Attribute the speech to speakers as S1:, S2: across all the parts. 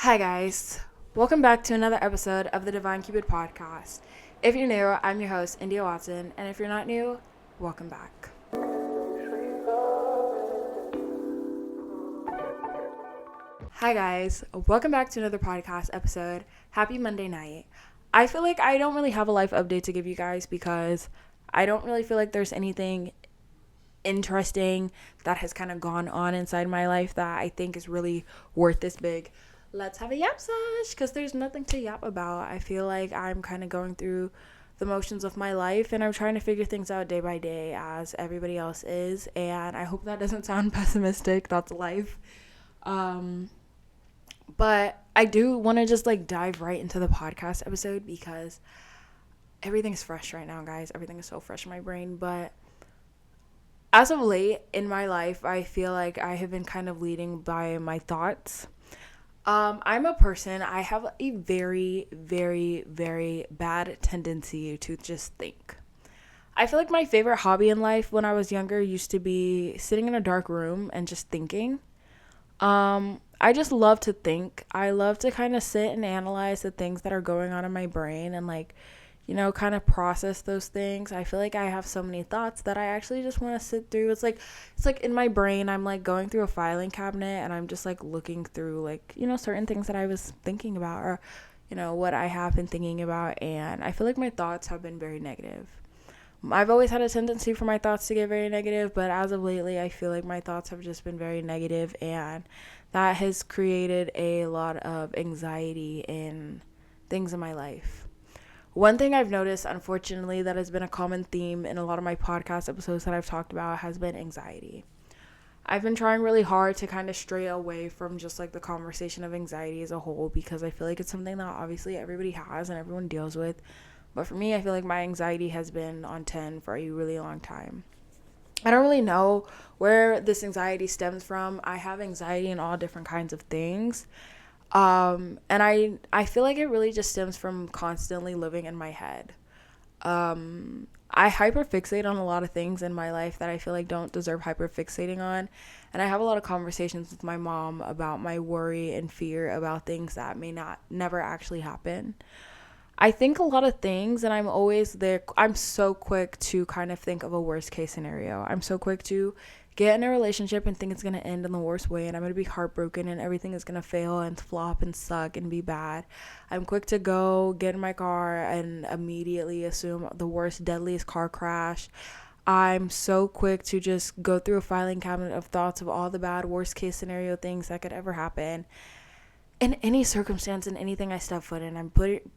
S1: Hi, guys. Welcome back to another episode of the Divine Cupid podcast. If you're new, I'm your host, India Watson, and if you're not new, welcome back. Hi, guys. Welcome back to another podcast episode. Happy Monday night. I feel like I don't really have a life update to give you guys because I don't really feel like there's anything interesting that has kind of gone on inside my life that I think is really worth this big let's have a yap sesh, because there's nothing to yap about. I feel like I'm kind of going through the motions of my life and I'm trying to figure things out day by day as everybody else is, and I hope that doesn't sound pessimistic. That's life. But I do want to just dive right into the podcast episode because everything's fresh right now, guys. Everything is so fresh in my brain. But as of late in my life, I feel like I have been kind of leading by my thoughts. I'm a person, I have a very, very, very bad tendency to just think. I feel like my favorite hobby in life when I was younger used to be sitting in a dark room and just thinking. I just love to think. I love to kind of sit and analyze the things that are going on in my brain and kind of process those things. I feel like I have so many thoughts that I actually just want to sit through. It's like in my brain, I'm going through a filing cabinet and I'm just looking through certain things that I was thinking about or what I have been thinking about, and I feel like my thoughts have been very negative. I've always had a tendency for my thoughts to get very negative, but as of lately, I feel like my thoughts have just been very negative, and that has created a lot of anxiety in things in my life. One thing I've noticed, unfortunately, that has been a common theme in a lot of my podcast episodes that I've talked about has been anxiety. I've been trying really hard to kind of stray away from just the conversation of anxiety as a whole because I feel like it's something that obviously everybody has and everyone deals with. But for me, I feel like my anxiety has been on 10 for a really long time. I don't really know where this anxiety stems from. I have anxiety in all different kinds of things. And I feel like it really just stems from constantly living in my head. I hyperfixate on a lot of things in my life that I feel like don't deserve hyperfixating on. And I have a lot of conversations with my mom about my worry and fear about things that may not never actually happen. I think a lot of things, and I'm always there. I'm so quick to kind of think of a worst case scenario. I'm so quick to get in a relationship and think it's going to end in the worst way, and I'm going to be heartbroken, and everything is going to fail and flop and suck and be bad. I'm quick to go get in my car and immediately assume the worst, deadliest car crash. I'm so quick to just go through a filing cabinet of thoughts of all the bad, worst case scenario things that could ever happen in any circumstance, in anything I step foot in. I'm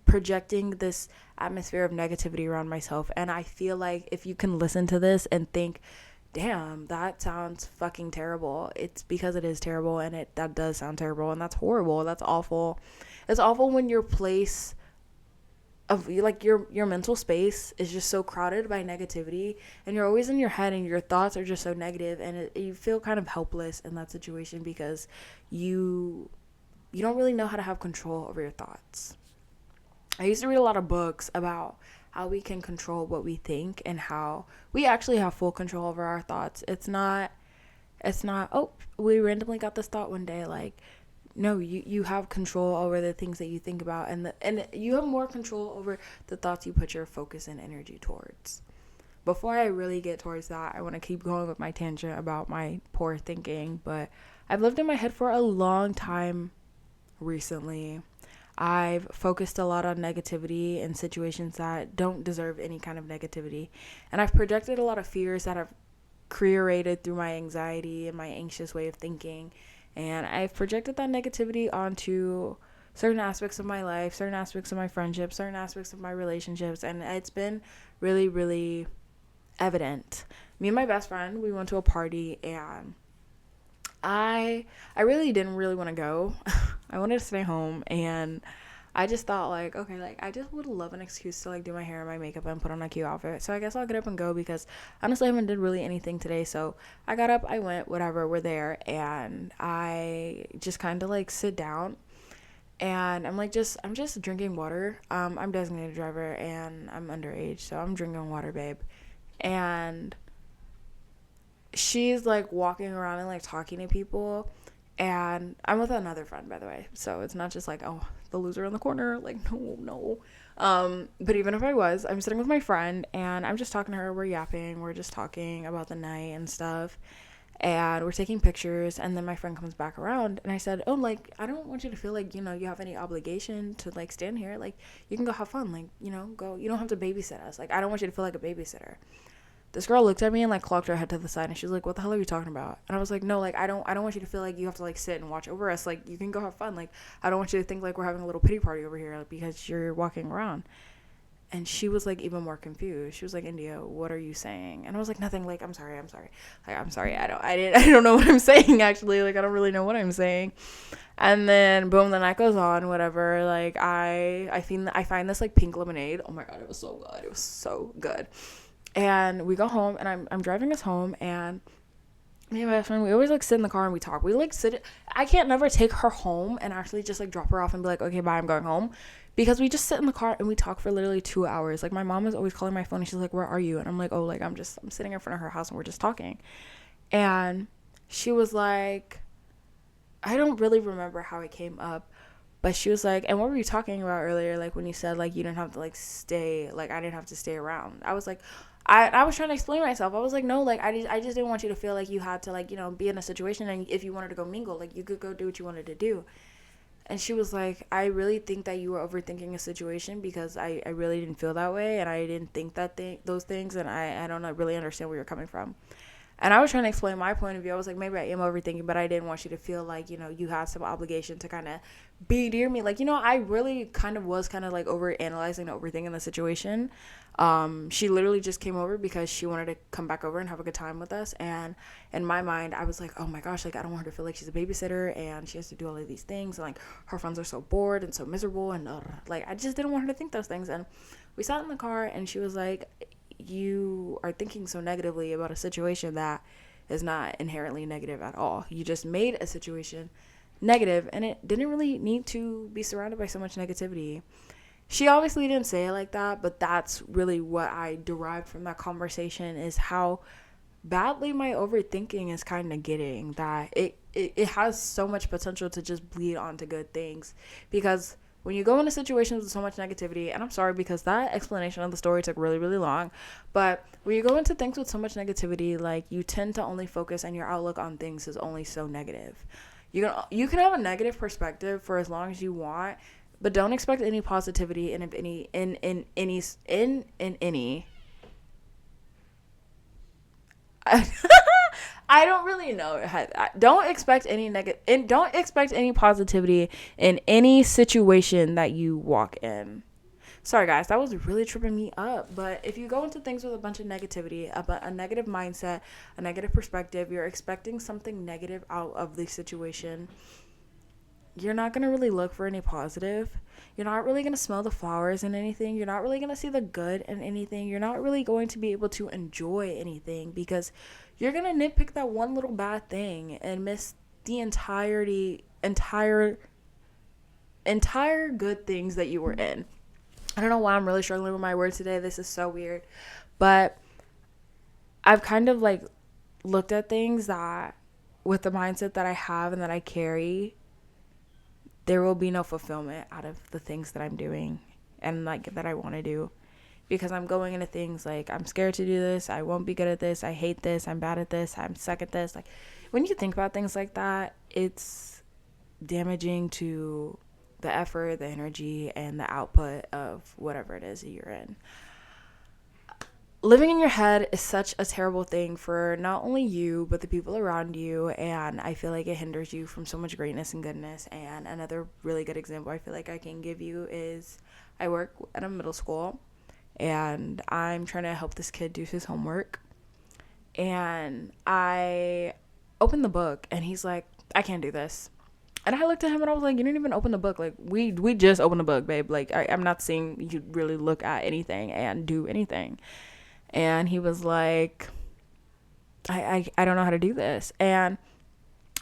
S1: projecting this atmosphere of negativity around myself, and I feel like if you can listen to this and think, damn, that sounds fucking terrible, it's because it is terrible, and that does sound terrible, and that's horrible, that's awful. It's awful when your place of your mental space is just so crowded by negativity, and you're always in your head and your thoughts are just so negative, and you feel kind of helpless in that situation because you don't really know how to have control over your thoughts. I used to read a lot of books about how we can control what we think and how we actually have full control over our thoughts. It's not, oh, we randomly got this thought one day. No, you have control over the things that you think about, and you have more control over the thoughts you put your focus and energy towards. Before I really get towards that, I want to keep going with my tangent about my poor thinking, but I've lived in my head for a long time. Recently, I've focused a lot on negativity in situations that don't deserve any kind of negativity, and I've projected a lot of fears that I've created through my anxiety and my anxious way of thinking, and I've projected that negativity onto certain aspects of my life, certain aspects of my friendships, certain aspects of my relationships, and it's been really, really evident. Me and my best friend, we went to a party, and I really didn't really want to go. I wanted to stay home, and I just thought okay, I just would love an excuse to do my hair and my makeup and put on a cute outfit. So I guess I'll get up and go because honestly I haven't did really anything today. So I got up, I went, whatever, we're there, and I just kind of sit down, and I'm just drinking water. I'm designated driver and I'm underage, so I'm drinking water, babe. And she's walking around and talking to people, And I'm with another friend, by the way. So it's not just like, oh, the loser in the corner. Like, no. But even if I was, I'm sitting with my friend and I'm just talking to her. We're yapping. We're just talking about the night and stuff. And we're taking pictures. And then my friend comes back around and I said, oh, like, I don't want you to feel like, you have any obligation to, like, stand here. Like, you can go have fun. Like, go. You don't have to babysit us. Like, I don't want you to feel like a babysitter. This girl looked at me and, like, clocked her head to the side, and she was like, what the hell are you talking about? And I was like, no, like, I don't want you to feel like you have to, like, sit and watch over us. Like, you can go have fun. Like, I don't want you to think like we're having a little pity party over here, like, because you're walking around. And she was, like, even more confused. She was like, India, what are you saying? And I was like, nothing. Like, I'm sorry. Like, I'm sorry. I don't know what I'm saying, actually. Like, I don't really know what I'm saying. And then boom, the night goes on, whatever. Like, I find this, like, pink lemonade. Oh my god, it was so good. It was so good. And we go home, and I'm driving us home, and me and my best friend, we always, like, sit in the car and we talk. We, like, I can't never take her home and actually just, like, drop her off and be like, okay, bye, I'm going home. Because we just sit in the car and we talk for literally 2 hours. Like, my mom is always calling my phone and she's like, where are you? And I'm like, oh, like, I'm sitting in front of her house and we're just talking. And she was like, I don't really remember how it came up, but she was like, and what were you talking about earlier? Like, when you said, like, you didn't have to, like, stay, like, I didn't have to stay around. I was like, I was trying to explain myself. I was like, no, like, I just didn't want you to feel like you had to, like, be in a situation, and if you wanted to go mingle, like, you could go do what you wanted to do. And she was like, I really think that you were overthinking a situation, because I really didn't feel that way, and I didn't think those things, and I don't really understand where you're coming from. And I was trying to explain my point of view. I was like, maybe I am overthinking, but I didn't want you to feel like, you had some obligation to kind of be near me. Like, I really kind of was kind of like over analyzing and overthinking the situation. She literally just came over because she wanted to come back over and have a good time with us. And in my mind, I was like, oh my gosh, like, I don't want her to feel like she's a babysitter and she has to do all of these things. And, like, her friends are so bored and so miserable. And, like, I just didn't want her to think those things. And we sat in the car and she was like, you are thinking so negatively about a situation that is not inherently negative at all. You just made a situation negative, and it didn't really need to be surrounded by so much negativity. She obviously didn't say it like that, but that's really what I derived from that conversation, is how badly my overthinking is kind of getting, that it has so much potential to just bleed onto good things. Because when you go into situations with so much negativity, and I'm sorry because that explanation of the story took really, really long, but when you go into things with so much negativity, like, you tend to only focus, and your outlook on things is only so negative. You can have a negative perspective for as long as you want, but don't expect any positivity in any I don't really know. Don't expect any don't expect any positivity in any situation that you walk in. Sorry, guys, that was really tripping me up. But if you go into things with a bunch of negativity, a negative mindset, a negative perspective, you're expecting something negative out of the situation, you're not going to really look for any positive. You're not really going to smell the flowers in anything. You're not really going to see the good in anything. You're not really going to be able to enjoy anything, because you're going to nitpick that one little bad thing and miss the entire good things that you were in. I don't know why I'm really struggling with my words today. This is so weird. But I've kind of, like, looked at things that, with the mindset that I have and that I carry, there will be no fulfillment out of the things that I'm doing and, like, that I want to do, because I'm going into things like, I'm scared to do this, I won't be good at this, I hate this, I'm bad at this, I'm suck at this. Like, when you think about things like that, it's damaging to the effort, the energy, and the output of whatever it is that you're in. Living in your head is such a terrible thing for not only you, but the people around you, and I feel like it hinders you from so much greatness and goodness. And another really good example I feel like I can give you is, I work at a middle school, and I'm trying to help this kid do his homework, and I opened the book, and he's like, I can't do this. And I looked at him and I was like, you didn't even open the book. Like, we just opened the book, babe. Like, I'm not seeing you really look at anything and do anything. And he was like, I don't know how to do this. And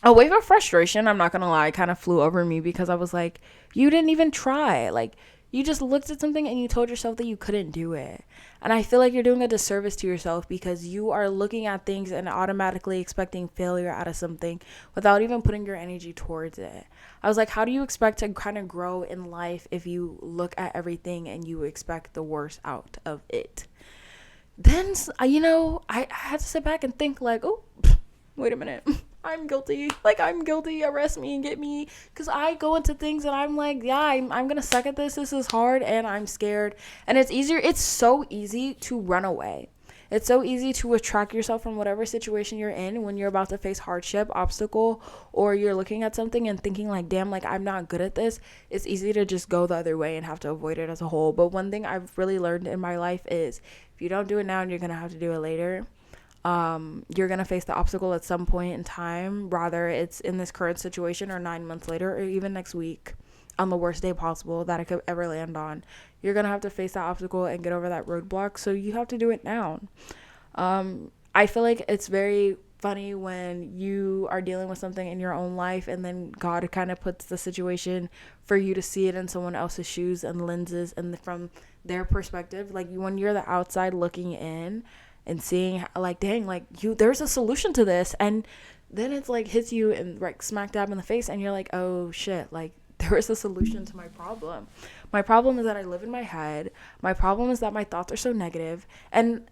S1: a wave of frustration, I'm not going to lie, kind of flew over me, because I was like, you didn't even try. Like, You just looked at something and you told yourself that you couldn't do it. And I feel like you're doing a disservice to yourself because you are looking at things and automatically expecting failure out of something without even putting your energy towards it. I was like, how do you expect to kind of grow in life if you look at everything and you expect the worst out of it? Then, I had to sit back and think like, oh, wait a minute. I'm guilty. Like, I'm guilty. Arrest me and get me. Because I go into things and I'm like, yeah, I'm going to suck at this. This is hard and I'm scared. And it's so easy to run away. It's so easy to retract yourself from whatever situation you're in when you're about to face hardship, obstacle, or you're looking at something and thinking like, damn, like I'm not good at this. It's easy to just go the other way and have to avoid it as a whole. But one thing I've really learned in my life is if you don't do it now, you're going to have to do it later. You're going to face the obstacle at some point in time, rather it's in this current situation or 9 months later or even next week on the worst day possible that I could ever land on. You're going to have to face that obstacle and get over that roadblock. So you have to do it now. I feel like it's very funny when you are dealing with something in your own life and then God kind of puts the situation for you to see it in someone else's shoes and lenses and from their perspective. Like when you're the outside looking in and seeing like, dang, like there's a solution to this. And then it's like hits you and like smack dab in the face and you're like, oh shit, like there is a solution to my problem. My problem is that I live in my head. My problem is that my thoughts are so negative. And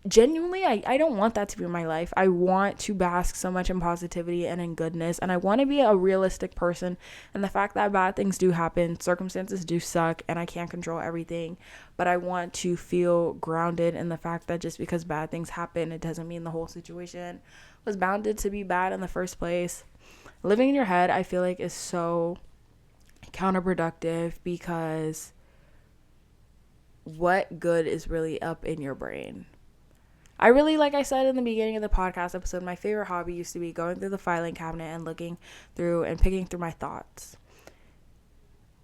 S1: genuinely, I don't want that to be my life. I want to bask so much in positivity and in goodness. And I want to be a realistic person. And the fact that bad things do happen, circumstances do suck, and I can't control everything. But I want to feel grounded in the fact that just because bad things happen, it doesn't mean the whole situation was bounded to be bad in the first place. Living in your head, I feel like, is so counterproductive because what good is really up in your brain? I really, like I said in the beginning of the podcast episode, my favorite hobby used to be going through the filing cabinet and looking through and picking through my thoughts.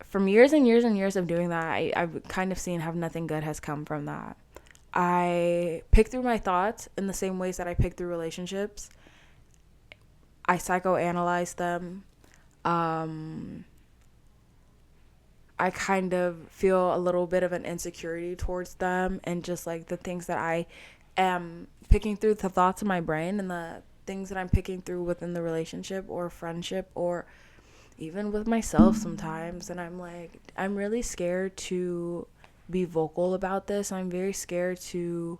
S1: From years and years and years of doing that, I've kind of seen how nothing good has come from that. I pick through my thoughts in the same ways that I pick through relationships. I psychoanalyze them. I kind of feel a little bit of an insecurity towards them and just like the things that I am picking through the thoughts in my brain and the things that I'm picking through within the relationship or friendship or even with myself sometimes. And I'm like, I'm really scared to be vocal about this. I'm very scared to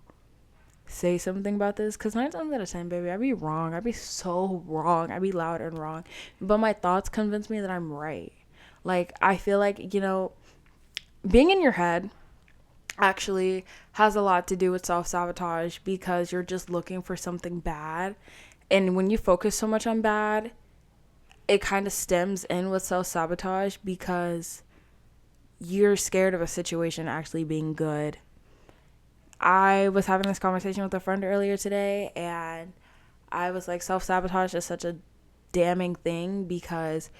S1: say something about this because 9 times out of 10, baby, I'd be wrong. I'd be so wrong. I'd be loud and wrong. But my thoughts convince me that I'm right. Like, I feel like, being in your head actually has a lot to do with self-sabotage because you're just looking for something bad. And when you focus so much on bad, it kind of stems in with self-sabotage because you're scared of a situation actually being good. I was having this conversation with a friend earlier today and I was like, self-sabotage is such a damning thing because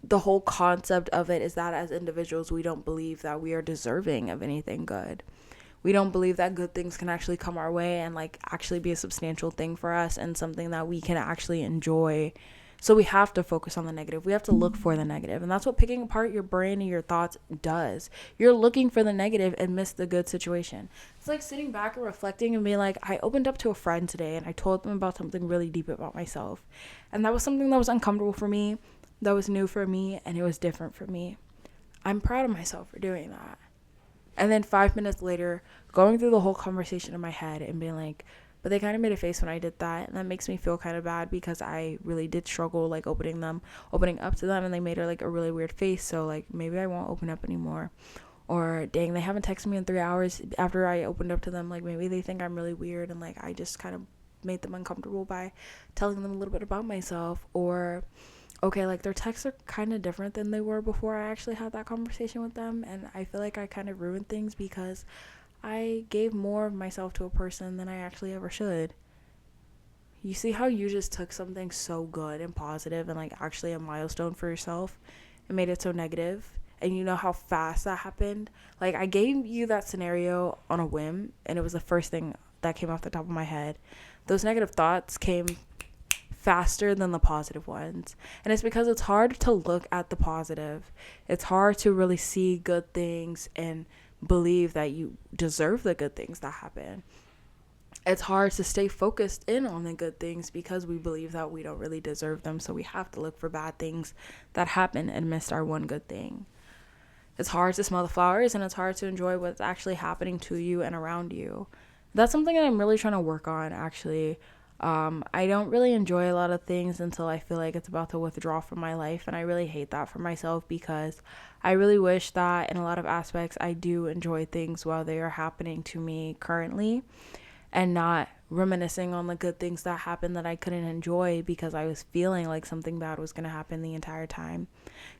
S1: the whole concept of it is that as individuals, we don't believe that we are deserving of anything good. We don't believe that good things can actually come our way and like actually be a substantial thing for us and something that we can actually enjoy. So we have to focus on the negative. We have to look for the negative. And that's what picking apart your brain and your thoughts does. You're looking for the negative and miss the good situation. It's like sitting back and reflecting and being like, I opened up to a friend today and I told them about something really deep about myself. And that was something that was uncomfortable for me. That was new for me and it was different for me. I'm proud of myself for doing that. And then 5 minutes later, going through the whole conversation in my head and being like, but they kind of made a face when I did that. And that makes me feel kind of bad because I really did struggle like opening up to them and they made her like a really weird face. So like maybe I won't open up anymore. Or dang, they haven't texted me in 3 hours after I opened up to them. Like maybe they think I'm really weird and like I just kind of made them uncomfortable by telling them a little bit about myself. Or okay, like their texts are kind of different than they were before I actually had that conversation with them. And I feel like I kind of ruined things because I gave more of myself to a person than I actually ever should. You see how you just took something so good and positive and like actually a milestone for yourself and made it so negative? And you know how fast that happened? Like I gave you that scenario on a whim and it was the first thing that came off the top of my head. Those negative thoughts came faster than the positive ones. And it's because it's hard to look at the positive. It's hard to really see good things and believe that you deserve the good things that happen. It's hard to stay focused in on the good things because we believe that we don't really deserve them. So we have to look for bad things that happen and miss our one good thing. It's hard to smell the flowers, and it's hard to enjoy what's actually happening to you and around you. That's something that I'm really trying to work on, actually. I don't really enjoy a lot of things until I feel like it's about to withdraw from my life, and I really hate that for myself because I really wish that in a lot of aspects I do enjoy things while they are happening to me currently, and not reminiscing on the good things that happened that I couldn't enjoy because I was feeling like something bad was going to happen the entire time.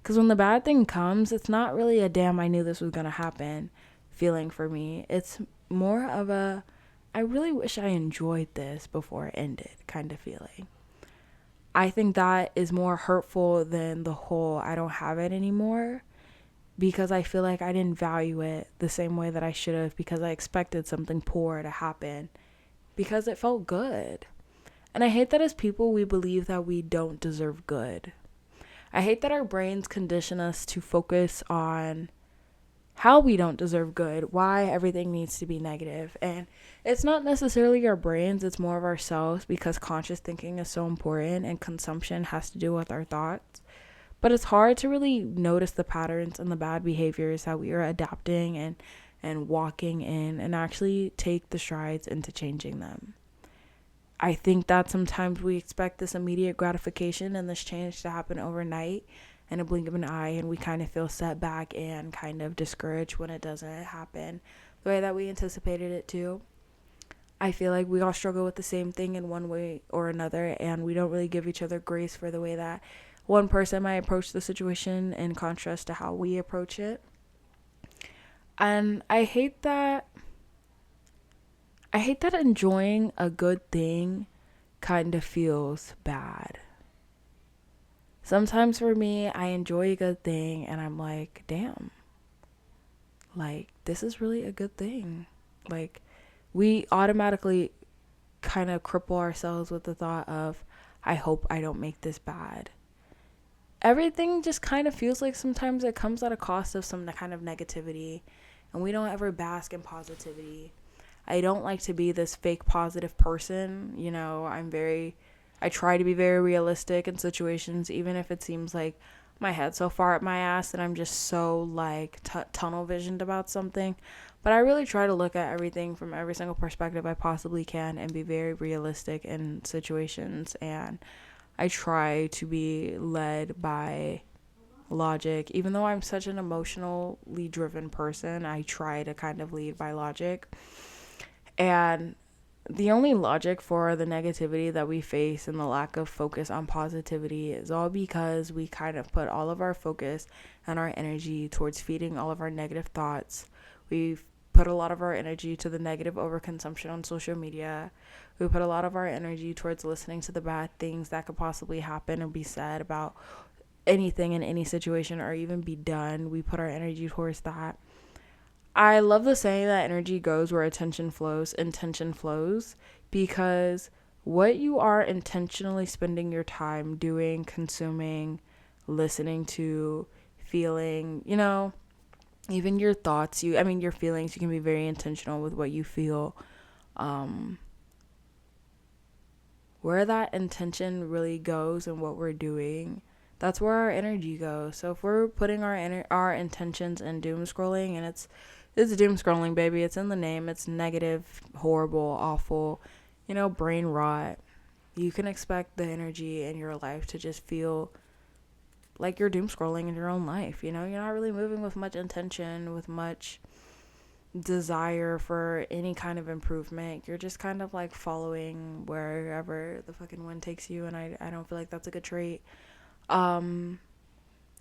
S1: Because when the bad thing comes, it's not really a damn I knew this was going to happen feeling for me. It's more of a I really wish I enjoyed this before it ended kind of feeling. I think that is more hurtful than the whole I don't have it anymore, because I feel like I didn't value it the same way that I should have because I expected something poor to happen because it felt good. And I hate that as people we believe that we don't deserve good. I hate that our brains condition us to focus on how we don't deserve good, why everything needs to be negative. And it's not necessarily our brains, it's more of ourselves, because conscious thinking is so important and consumption has to do with our thoughts. But it's hard to really notice the patterns and the bad behaviors that we are adapting and walking in and actually take the strides into changing them. I think that sometimes we expect this immediate gratification and this change to happen overnight in a blink of an eye, and we kind of feel set back and kind of discouraged when it doesn't happen the way that we anticipated it to. I feel like we all struggle with the same thing in one way or another, and we don't really give each other grace for the way that one person might approach the situation in contrast to how we approach it. And I hate that enjoying a good thing kind of feels bad. Sometimes for me, I enjoy a good thing and I'm like, damn, like, this is really a good thing. Like, we automatically kind of cripple ourselves with the thought of, I hope I don't make this bad. Everything just kind of feels like sometimes it comes at a cost of some kind of negativity, and we don't ever bask in positivity. I don't like to be this fake positive person. You know, I try to be very realistic in situations, even if it seems like my head's so far up my ass that I'm just so like tunnel visioned about something. But I really try to look at everything from every single perspective I possibly can and be very realistic in situations. And I try to be led by logic. Even though I'm such an emotionally driven person, I try to kind of lead by logic. And the only logic for the negativity that we face and the lack of focus on positivity is all because we kind of put all of our focus and our energy towards feeding all of our negative thoughts. We've put a lot of our energy to the negative overconsumption on social media. We put a lot of our energy towards listening to the bad things that could possibly happen or be said about anything in any situation or even be done. We put our energy towards that. I love the saying that energy goes where attention flows, intention flows, because what you are intentionally spending your time doing, consuming, listening to, feeling, you know, even your thoughts, your feelings, you can be very intentional with what you feel. Where that intention really goes and what we're doing, that's where our energy goes. So if we're putting our intentions in doom scrolling, and it's doom scrolling, baby, it's in the name, it's negative, horrible, awful, brain rot, you can expect the energy in your life to just feel like you're doom scrolling in your own life. You're not really moving with much intention, with much desire for any kind of improvement. You're just kind of like following wherever the fucking wind takes you, and I don't feel like that's a good trait.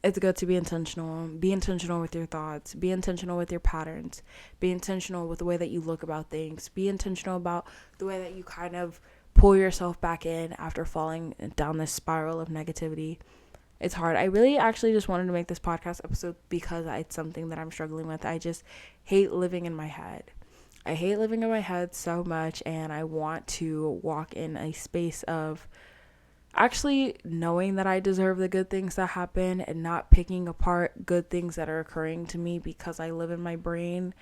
S1: It's good to be intentional. Be intentional with your thoughts. Be intentional with your patterns. Be intentional with the way that you look about things. Be intentional about the way that you kind of pull yourself back in after falling down this spiral of negativity. It's hard. I really actually just wanted to make this podcast episode because it's something that I'm struggling with. I just hate living in my head. I hate living in my head so much, and I want to walk in a space of actually knowing that I deserve the good things that happen and not picking apart good things that are occurring to me because I live in my brain,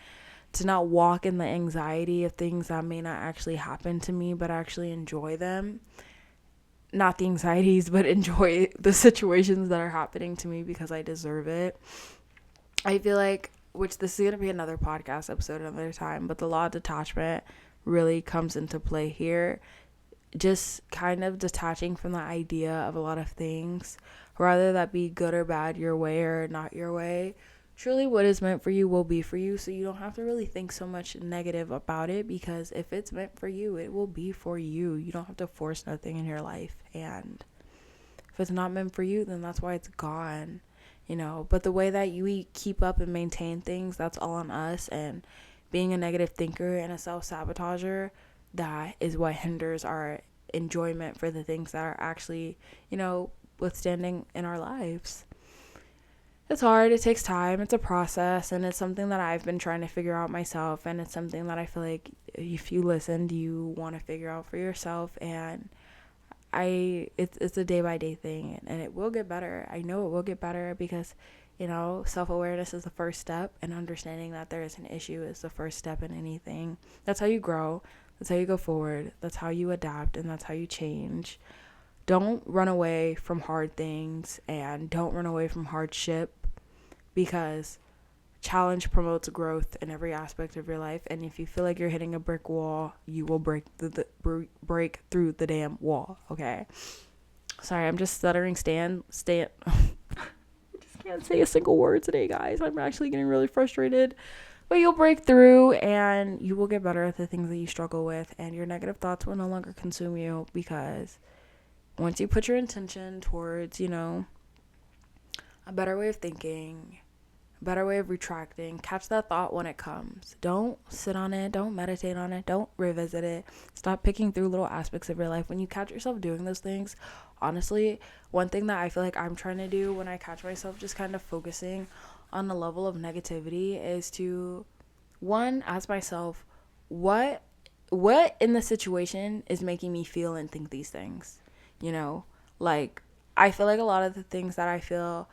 S1: to not walk in the anxiety of things that may not actually happen to me, but actually enjoy them. Not the anxieties, but enjoy the situations that are happening to me because I deserve it. I feel like, which this is going to be another podcast episode another time, but the law of detachment really comes into play here. Just kind of detaching from the idea of a lot of things, whether that be good or bad, your way or not your way. Truly what is meant for you will be for you, so you don't have to really think so much negative about it, because if it's meant for you, it will be for you. You don't have to force nothing in your life, and if it's not meant for you, then that's why it's gone, but the way that we keep up and maintain things, that's all on us. And being a negative thinker and a self-sabotager, that is what hinders our enjoyment for the things that are actually, withstanding in our lives. It's hard, it takes time, it's a process, and it's something that I've been trying to figure out myself, and it's something that I feel like if you listened, you want to figure out for yourself. And it's a day by day thing, and it will get better. I know it will get better, because self-awareness is the first step, and understanding that there is an issue is the first step in anything. That's how you grow, that's how you go forward, that's how you adapt, and that's how you change. Don't run away from hard things, and don't run away from hardship, because challenge promotes growth in every aspect of your life. And if you feel like you're hitting a brick wall, you will break through the damn wall. Okay, sorry, I'm just stuttering. I just can't say a single word today, guys. I'm actually getting really frustrated. But you'll break through, and you will get better at the things that you struggle with, and your negative thoughts will no longer consume you, because once you put your intention towards, a better way of thinking, a better way of retracting, catch that thought when it comes. Don't sit on it. Don't meditate on it. Don't revisit it. Stop picking through little aspects of your life. When you catch yourself doing those things, honestly, one thing that I feel like I'm trying to do when I catch myself just kind of focusing on the level of negativity is to, one, ask myself, what in the situation is making me feel and think these things? Like, I feel like a lot of the things that I feel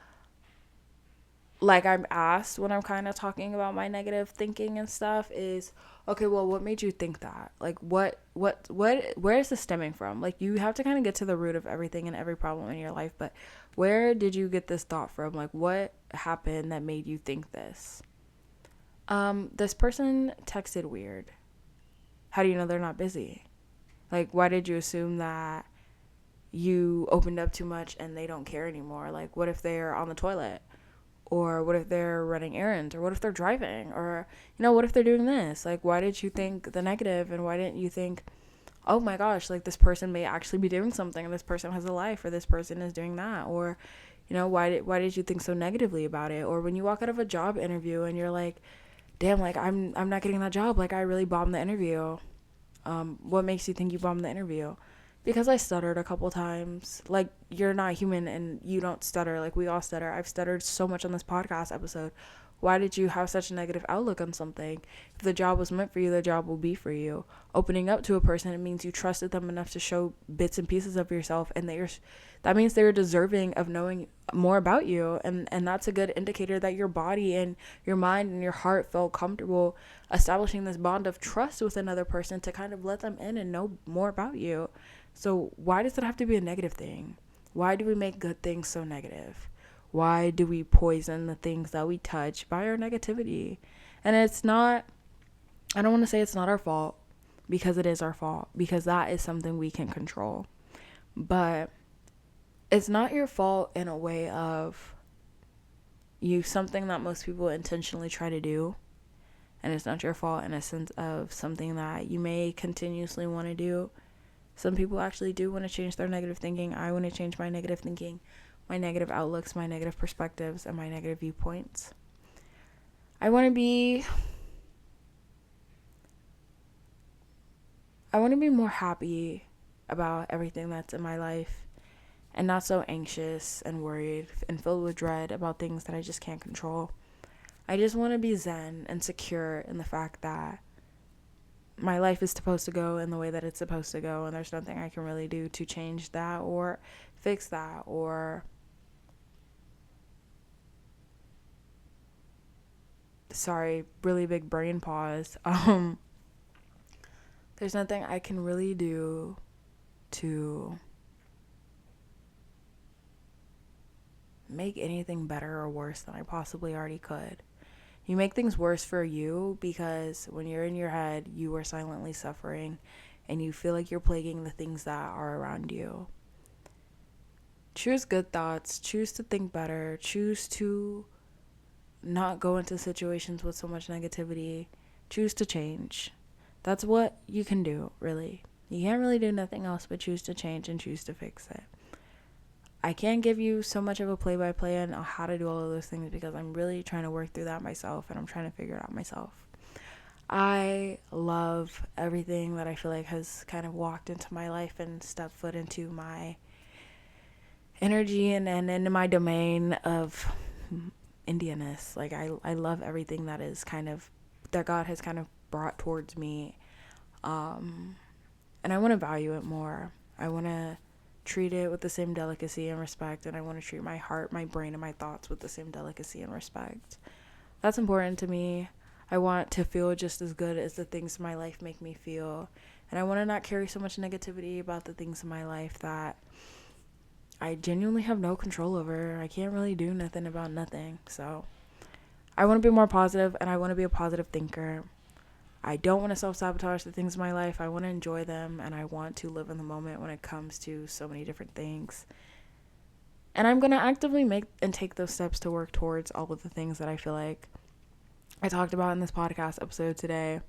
S1: like I'm asked when I'm kind of talking about my negative thinking and stuff is, okay, well, what made you think that? Like, where is this stemming from? Like, you have to kind of get to the root of everything and every problem in your life, but where did you get this thought from? Like, what happened that made you think this? This person texted weird. How do you know they're not busy? Like, why did you assume that you opened up too much and they don't care anymore? Like, what if they're on the toilet? Or what if they're running errands? Or what if they're driving? Or, what if they're doing this? Like, why did you think the negative? And why didn't you think, oh my gosh, like, this person may actually be doing something, and this person has a life, or this person is doing that? Or, why did you think so negatively about it? Or when you walk out of a job interview and you're like, damn, like, I'm not getting that job. Like, I really bombed the interview. What makes you think you bombed the interview? Because I stuttered a couple times. Like, you're not human and you don't stutter. Like, we all stutter. I've stuttered so much on this podcast episode. Why did you have such a negative outlook on something? If the job was meant for you, the job will be for you. Opening up to a person, it means you trusted them enough to show bits and pieces of yourself, and that means they're deserving of knowing more about you, and that's a good indicator that your body and your mind and your heart felt comfortable establishing this bond of trust with another person to kind of let them in and know more about you. So why does it have to be a negative thing? Why do we make good things so negative? Why do we poison the things that we touch by our negativity? And it's not, I don't want to say it's not our fault, because it is our fault, because that is something we can control. But it's not your fault in a way of something that most people intentionally try to do. And it's not your fault in a sense of something that you may continuously want to do. Some people actually do want to change their negative thinking. I want to change my negative thinking, my negative outlooks, my negative perspectives, and my negative viewpoints. I want to be more happy about everything that's in my life, and not so anxious and worried and filled with dread about things that I just can't control. I just want to be zen and secure in the fact that my life is supposed to go in the way that it's supposed to go, and there's nothing I can really do to change that or fix that, or sorry, really big brain pause. There's nothing I can really do to make anything better or worse than I possibly already could. You make things worse for you because when you're in your head, you are silently suffering and you feel like you're plaguing the things that are around you. Choose good thoughts, choose to think better, choose to not go into situations with so much negativity, choose to change. That's what you can do, really. You can't really do nothing else but choose to change and choose to fix it. I can't give you so much of a play-by-play on how to do all of those things because I'm really trying to work through that myself and I'm trying to figure it out myself. I love everything that I feel like has kind of walked into my life and stepped foot into my energy and into my domain of Indianness. Like I love everything that is kind of that God has kind of brought towards me, and I want to value it more. I want to treat it with the same delicacy and respect, and I want to treat my heart, my brain, and my thoughts with the same delicacy and respect. That's important to me. I want to feel just as good as the things in my life make me feel, and I want to not carry so much negativity about the things in my life that I genuinely have no control over. I can't really do nothing about nothing. So I want to be more positive, and I want to be a positive thinker. I don't want to self-sabotage the things in my life. I want to enjoy them, and I want to live in the moment when it comes to so many different things. And I'm going to actively make and take those steps to work towards all of the things that I feel like I talked about in this podcast episode today.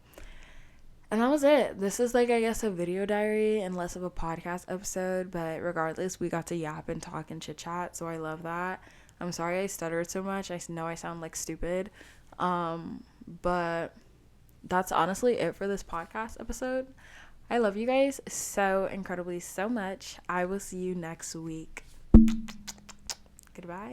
S1: And that was it. This is like, I guess, a video diary and less of a podcast episode. But regardless, we got to yap and talk and chit chat. So I love that. I'm sorry I stuttered so much. I know I sound like stupid. But that's honestly it for this podcast episode. I love you guys so incredibly so much. I will see you next week. Goodbye.